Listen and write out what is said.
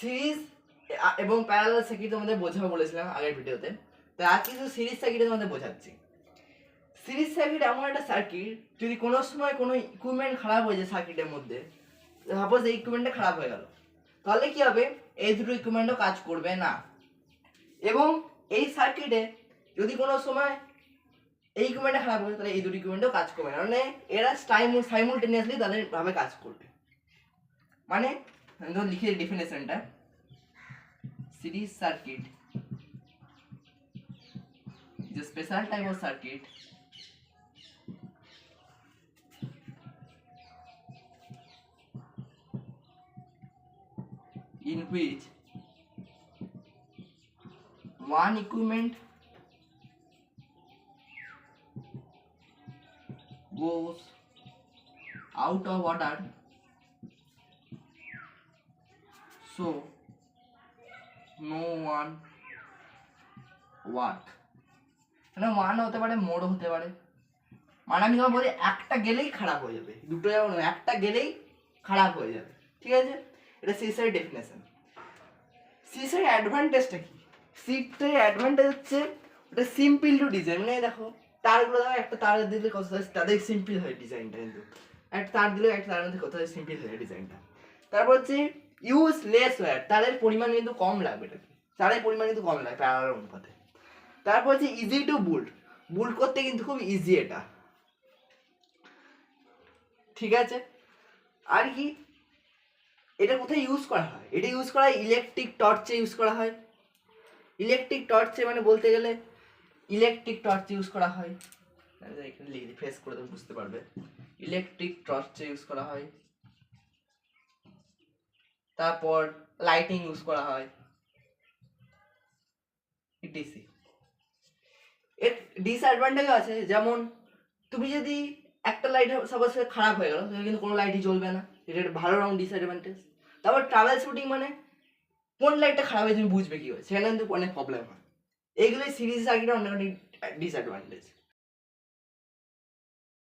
Series এবং parallel circuit তোমাদের বোঝাবো বলেছিলাম আগের ভিডিওতে। তো আজকে শুধু সিরিজ সার্কিটে তোমাদের বোঝাচ্ছি। সিরিজ সার্কিট এমন একটা সার্কিট, যদি কোনো সময় কোনো ইকুইপমেন্ট খারাপ হয়ে যায় সার্কিটের মধ্যে, সাপোজ এই ইকুইপমেন্টটা খারাপ হয়ে গেল, তাহলে কি হবে, এই দুটো ইকুইপমেন্টও কাজ করবে না। এবং এই সার্কিটে যদি কোনো সময় এই ইকুইপমেন্টটা খারাপ হয়, তাহলে এই দুটো ইকুইপমেন্টও কাজ করবে না, মানে এরা সাইমultaneously তাদের ভাবে কাজ করবে। মানে আমি তো লিখে ডেফিনেশনটা, series circuit is a special type of circuit in which one equipment goes out of order, so no one work. মানে ওয়ান হতে পারে, মোড়ও হতে পারে। মানে আমি তোমার বলি একটা গেলেই খারাপ হয়ে যাবে, দুটো যেমন একটা গেলেই খারাপ হয়ে যাবে, ঠিক আছে? এটা সিরিজের ডেফিনেশন। সিরিজের অ্যাডভান্টেজটা কি? সিরিজের অ্যাডভান্টেজ হচ্ছে ওটা সিম্পল টু ডিজাইন। মানে দেখো তারগুলো দেখো, একটা তার দিলে কত তাদের সিম্পল হয় ডিজাইনটা, কিন্তু একটা তার দিলে একটা তার মধ্যে কত সিম্পল হয় ডিজাইনটা। তারপর হচ্ছে ইউজ লেস ওয়্যার, তারের পরিমাণ কিন্তু কম লাগবে, এটাকে তারের পরিমাণ কিন্তু কম লাগে প্যারালাল অনুপাতে। তারপর হচ্ছে ইজি টু বুল্ড করতে কিন্তু খুব ইজি এটা, ঠিক আছে? আর কি, এটা কোথায় ইউজ করা হয়? এটা ইউজ করা হয় ইলেকট্রিক টর্চে ইউজ করা হয়। ইলেকট্রিক টর্চে মানে বলতে গেলে ইলেকট্রিক টর্চ ইউজ করা হয়, এখানে লিখে রিফ্রেশ করে দেবো, বুঝতে পারবে। ইলেকট্রিক টর্চে ইউজ করা হয়। তারপর লাইটিং ইউজ করা হয়, ইটিসি। এর ডিসঅ্যাডভান্টেজ আছে, যেমন তুমি যদি একটা লাইট সাপোজ খারাপ হয়ে গেল, তাহলে কিন্তু কোনো লাইটই জ্বলবে না, এটা একটা ভালো রকম ডিসঅ্যাডভান্টেজ। তারপর ট্রাভেল শুটিং, মানে কোন লাইটটা খারাপ হয়ে তুমি বুঝবে কি হয়, সেখানে কিন্তু অনেক প্রবলেম হয়। এইগুলোই সিরিজ সার্কিটের অনেক অনেক ডিসঅ্যাডভান্টেজ।